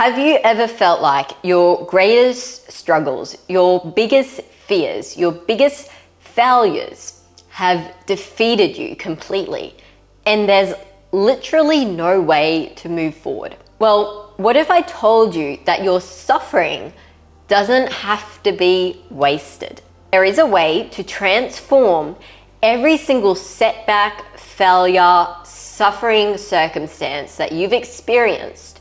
Have you ever felt like your greatest struggles, your biggest fears, your biggest failures have defeated you completely and there's literally no way to move forward? Well, what if I told you that your suffering doesn't have to be wasted? There is a way to transform every single setback, failure, suffering circumstance that you've experienced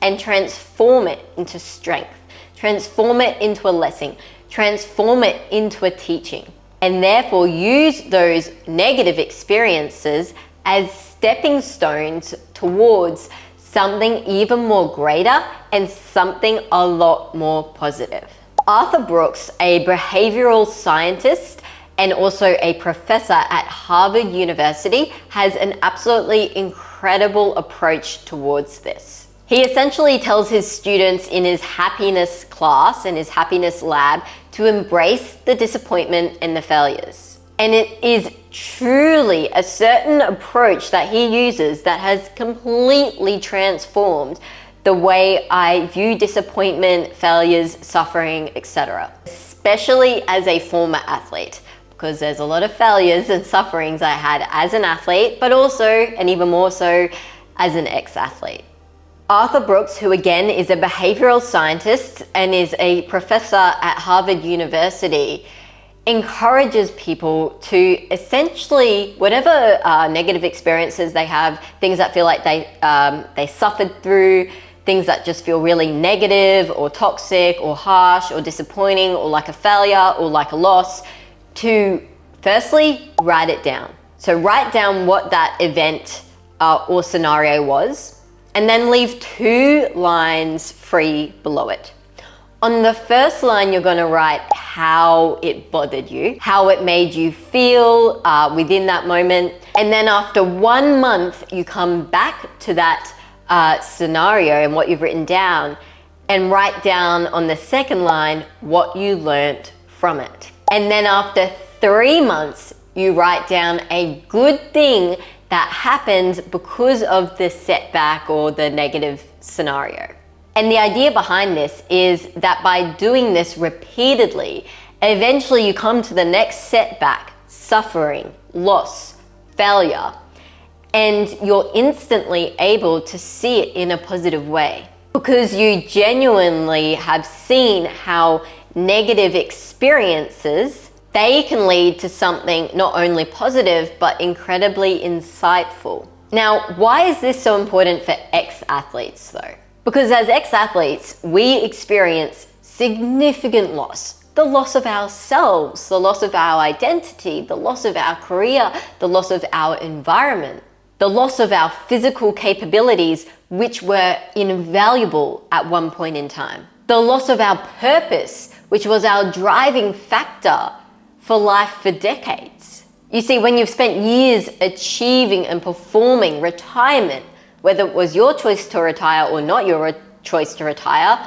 and transform it into strength, transform it into a lesson, transform it into a teaching, and therefore use those negative experiences as stepping stones towards something even more greater and something a lot more positive. Arthur Brooks, a behavioral scientist and also a professor at Harvard University, has an absolutely incredible approach towards this. He essentially tells his students in his happiness class and his happiness lab to embrace the disappointment and the failures. And it is truly a certain approach that he uses that has completely transformed the way I view disappointment, failures, suffering, etc. Especially as a former athlete, because there's a lot of failures and sufferings I had as an athlete, but also, and even more so, as an ex-athlete. Arthur Brooks, who again is a behavioral scientist and is a professor at Harvard University, encourages people to essentially, whatever negative experiences they have, things that feel like they suffered through, things that just feel really negative or toxic or harsh or disappointing or like a failure or like a loss, to firstly write it down. So write down what that event or scenario was, and then leave 2 lines free below it. On the first line, you're going to write how it bothered you, how it made you feel within that moment. And then after 1 month, you come back to that scenario and what you've written down and write down on the second line what you learnt from it. And then after 3 months, you write down a good thing that happened because of the setback or the negative scenario. And the idea behind this is that by doing this repeatedly, eventually you come to the next setback, suffering, loss, failure, and you're instantly able to see it in a positive way because you genuinely have seen how negative experiences, they can lead to something not only positive, but incredibly insightful. Now, why is this so important for ex-athletes though? Because as ex-athletes, we experience significant loss. The loss of ourselves, the loss of our identity, the loss of our career, the loss of our environment, the loss of our physical capabilities, which were invaluable at one point in time. The loss of our purpose, which was our driving factor for life for decades. You see, when you've spent years achieving and performing retirement, whether it was your choice to retire or not your choice to retire,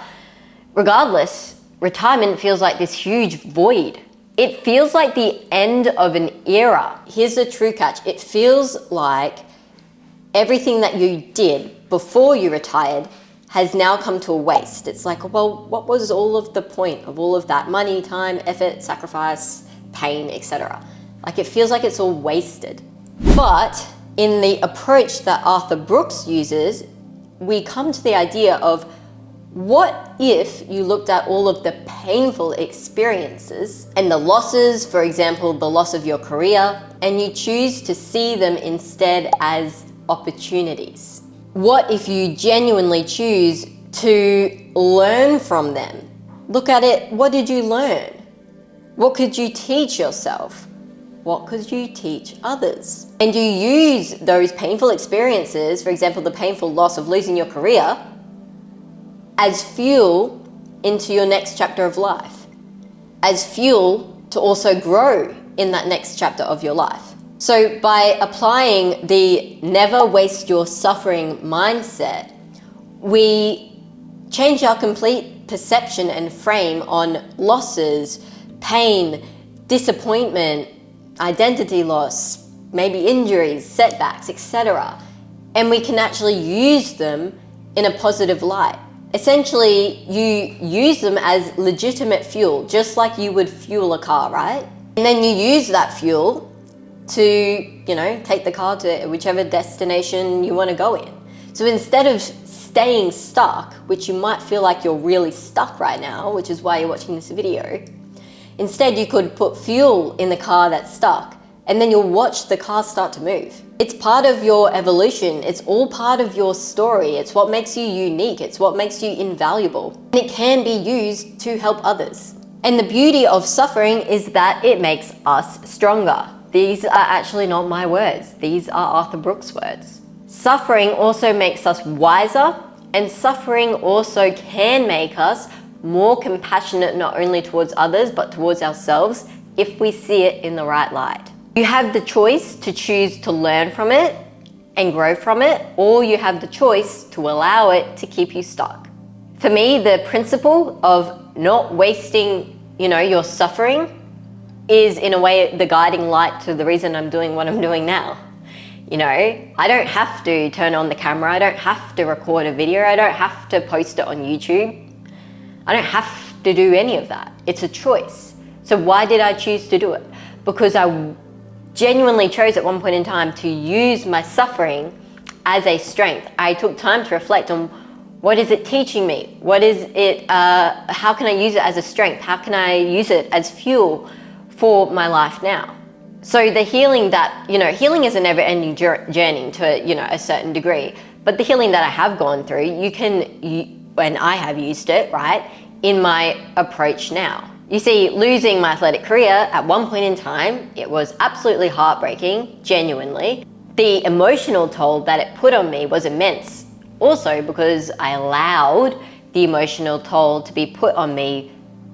regardless, retirement feels like this huge void. It feels like the end of an era. Here's the true catch. It feels like everything that you did before you retired has now come to a waste. It's like, well, what was all of the point of all of that money, time, effort, sacrifice, pain, etc.? Like it feels like it's all wasted. But in the approach that Arthur Brooks uses, we come to the idea of what if you looked at all of the painful experiences and the losses, for example, the loss of your career, and you choose to see them instead as opportunities? What if you genuinely choose to learn from them? Look at it, what did you learn? What could you teach yourself? What could you teach others? And you use those painful experiences, for example, the painful loss of losing your career, as fuel into your next chapter of life, as fuel to also grow in that next chapter of your life. So by applying the never waste your suffering mindset, we change our complete perception and frame on losses, pain, disappointment, identity loss, maybe injuries, setbacks, etc. And we can actually use them in a positive light. Essentially, you use them as legitimate fuel, just like you would fuel a car, right? And then you use that fuel to, take the car to whichever destination you want to go in. So instead of staying stuck, which you might feel like you're really stuck right now, which is why you're watching this video, instead you could put fuel in the car that's stuck, and then you'll watch the car start to move. It's part of your evolution. It's all part of your story. It's what makes you unique. It's what makes you invaluable. And it can be used to help others. And the beauty of suffering is that it makes us stronger. These are actually not my words. These are Arthur Brooks' words. Suffering also makes us wiser, and suffering also can make us more compassionate, not only towards others, but towards ourselves, if we see it in the right light. You have the choice to choose to learn from it and grow from it, or you have the choice to allow it to keep you stuck. For me, the principle of not wasting, your suffering is in a way the guiding light to the reason I'm doing what I'm doing now. I don't have to turn on the camera. I don't have to record a video. I don't have to post it on YouTube. I don't have to do any of that. It's a choice. So why did I choose to do it? Because I genuinely chose at one point in time to use my suffering as a strength. I took time to reflect on what is it teaching me? What is it, how can I use it as a strength? How can I use it as fuel for my life now? So the healing that, healing is a never ending journey to, a certain degree, but the healing that I have gone through, and I have used it, right, in my approach now. You see, losing my athletic career at one point in time, it was absolutely heartbreaking, genuinely. The emotional toll that it put on me was immense. Also because I allowed the emotional toll to be put on me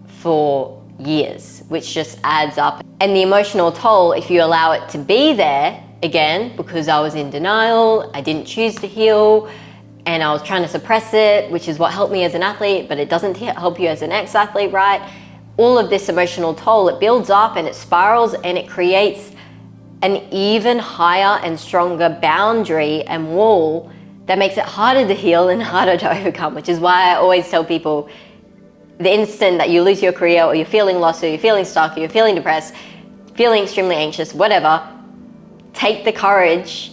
for years, which just adds up. And the emotional toll, if you allow it to be there, again, because I was in denial, I didn't choose to heal, and I was trying to suppress it, which is what helped me as an athlete, but it doesn't help you as an ex-athlete, right? All of this emotional toll, it builds up and it spirals and it creates an even higher and stronger boundary and wall that makes it harder to heal and harder to overcome, which is why I always tell people, the instant that you lose your career or you're feeling lost or you're feeling stuck or you're feeling depressed, feeling extremely anxious, whatever, take the courage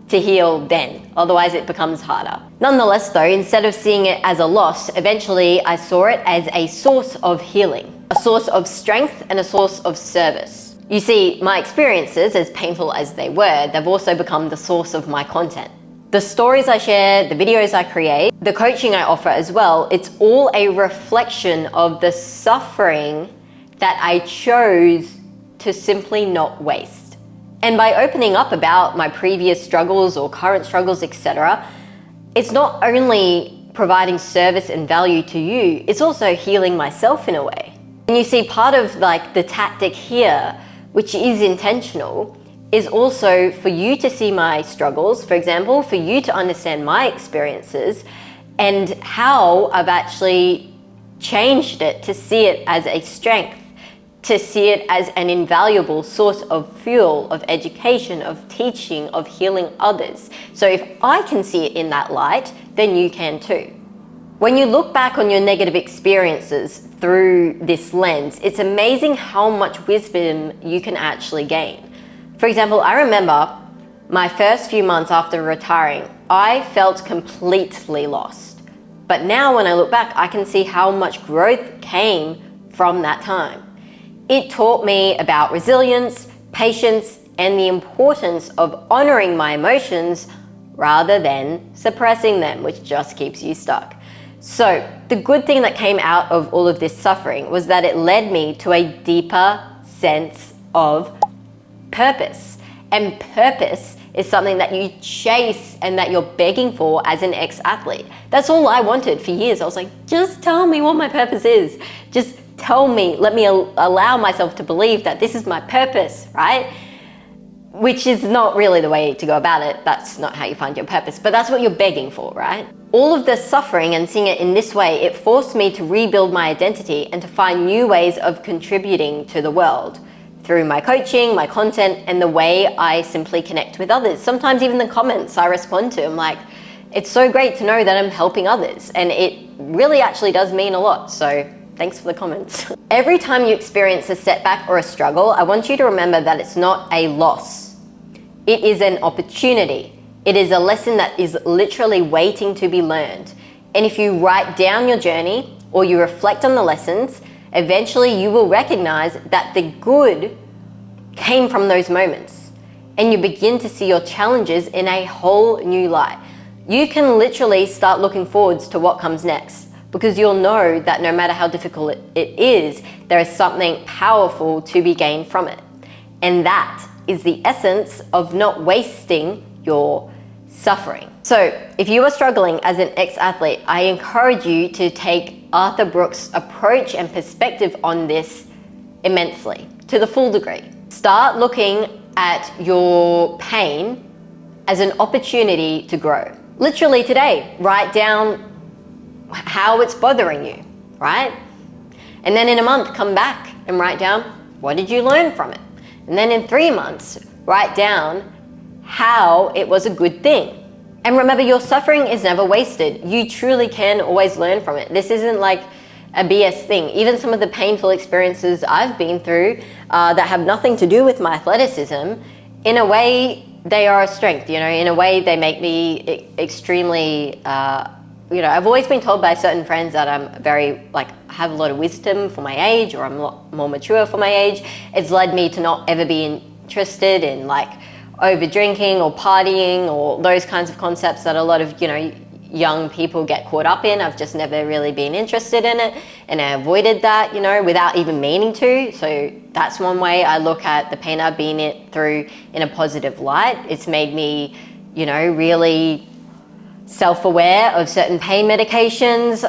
to heal then. Otherwise it becomes harder. Nonetheless though, instead of seeing it as a loss, eventually I saw it as a source of healing, a source of strength and a source of service. You see, my experiences, as painful as they were, they've also become the source of my content. The stories I share, the videos I create, the coaching I offer as well, it's all a reflection of the suffering that I chose to simply not waste. And by opening up about my previous struggles or current struggles, etc., it's not only providing service and value to you, it's also healing myself in a way. And you see, part of the tactic here, which is intentional, is also for you to see my struggles, for example, for you to understand my experiences and how I've actually changed it to see it as a strength, to see it as an invaluable source of fuel, of education, of teaching, of healing others. So if I can see it in that light, then you can too. When you look back on your negative experiences through this lens, it's amazing how much wisdom you can actually gain. For example, I remember my first few months after retiring, I felt completely lost. But now when I look back, I can see how much growth came from that time. It taught me about resilience, patience, and the importance of honoring my emotions rather than suppressing them, which just keeps you stuck. So the good thing that came out of all of this suffering was that it led me to a deeper sense of purpose. And purpose is something that you chase and that you're begging for as an ex-athlete. That's all I wanted for years. I was like, just tell me what my purpose is. Just tell me, let me allow myself to believe that this is my purpose, right? Which is not really the way to go about it. That's not how you find your purpose, but that's what you're begging for, right? All of the suffering and seeing it in this way, it forced me to rebuild my identity and to find new ways of contributing to the world through my coaching, my content, and the way I simply connect with others. Sometimes even the comments I respond to, I'm like, it's so great to know that I'm helping others. And it really actually does mean a lot. So thanks for the comments. Every time you experience a setback or a struggle, I want you to remember that it's not a loss. It is an opportunity. It is a lesson that is literally waiting to be learned. And if you write down your journey or you reflect on the lessons, eventually you will recognize that the good came from those moments. And you begin to see your challenges in a whole new light. You can literally start looking forwards to what comes next, because you'll know that no matter how difficult it is, there is something powerful to be gained from it. And that is the essence of not wasting your suffering. So if you are struggling as an ex-athlete, I encourage you to take Arthur Brooks' approach and perspective on this immensely, to the full degree. Start looking at your pain as an opportunity to grow. Literally today, write down how it's bothering you, right? And then in a month, come back and write down, what did you learn from it? And then in 3 months, write down how it was a good thing. And remember, your suffering is never wasted. You truly can always learn from it. This isn't like a BS thing. Even some of the painful experiences I've been through that have nothing to do with my athleticism, in a way, they are a strength, you know, in a way they make me extremely, you know, I've always been told by certain friends that I'm very, like, have a lot of wisdom for my age, or I'm a lot more mature for my age. It's led me to not ever be interested in like over drinking or partying or those kinds of concepts that a lot of, you know, young people get caught up in. I've just never really been interested in it, and I avoided that, you know, without even meaning to. So that's one way I look at the pain I've been through in a positive light. It's made me, you know, really self-aware of certain pain medications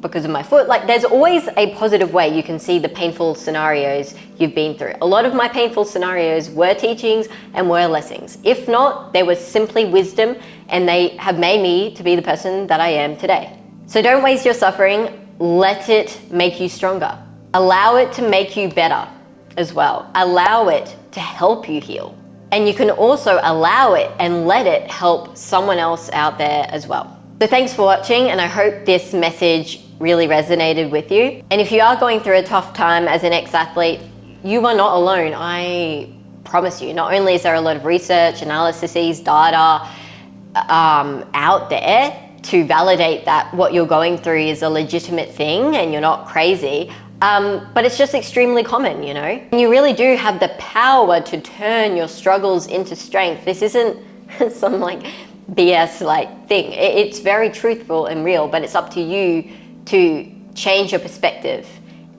because of my foot. Like, there's always a positive way you can see the painful scenarios you've been through. A lot of my painful scenarios were teachings and were lessons. If not, they were simply wisdom, and they have made me to be the person that I am today. So don't waste your suffering. Let it make you stronger. Allow it to make you better as well. Allow it to help you heal. And you can also allow it and let it help someone else out there as well. So thanks for watching, and I hope this message really resonated with you. And if you are going through a tough time as an ex-athlete, you are not alone. I promise you. Not only is there a lot of research, analyses, data out there to validate that what you're going through is a legitimate thing and you're not crazy, but it's just extremely common, you know? And you really do have the power to turn your struggles into strength. This isn't some like BS like thing. It's very truthful and real, but it's up to you to change your perspective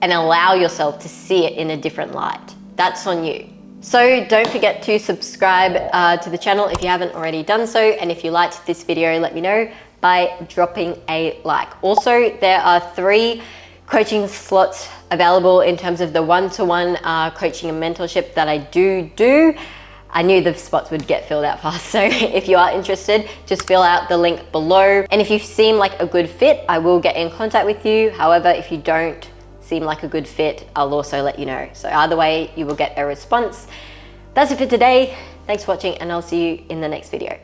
and allow yourself to see it in a different light. That's on you. So don't forget to subscribe to the channel if you haven't already done so. And if you liked this video, let me know by dropping a like. Also, there are 3 coaching slots available in terms of the one-to-one coaching and mentorship that I do. I knew the spots would get filled out fast, so if you are interested, just fill out the link below. And if you seem like a good fit, I will get in contact with you. However, if you don't seem like a good fit, I'll also let you know. So either way, you will get a response. That's it for today. Thanks for watching, and I'll see you in the next video.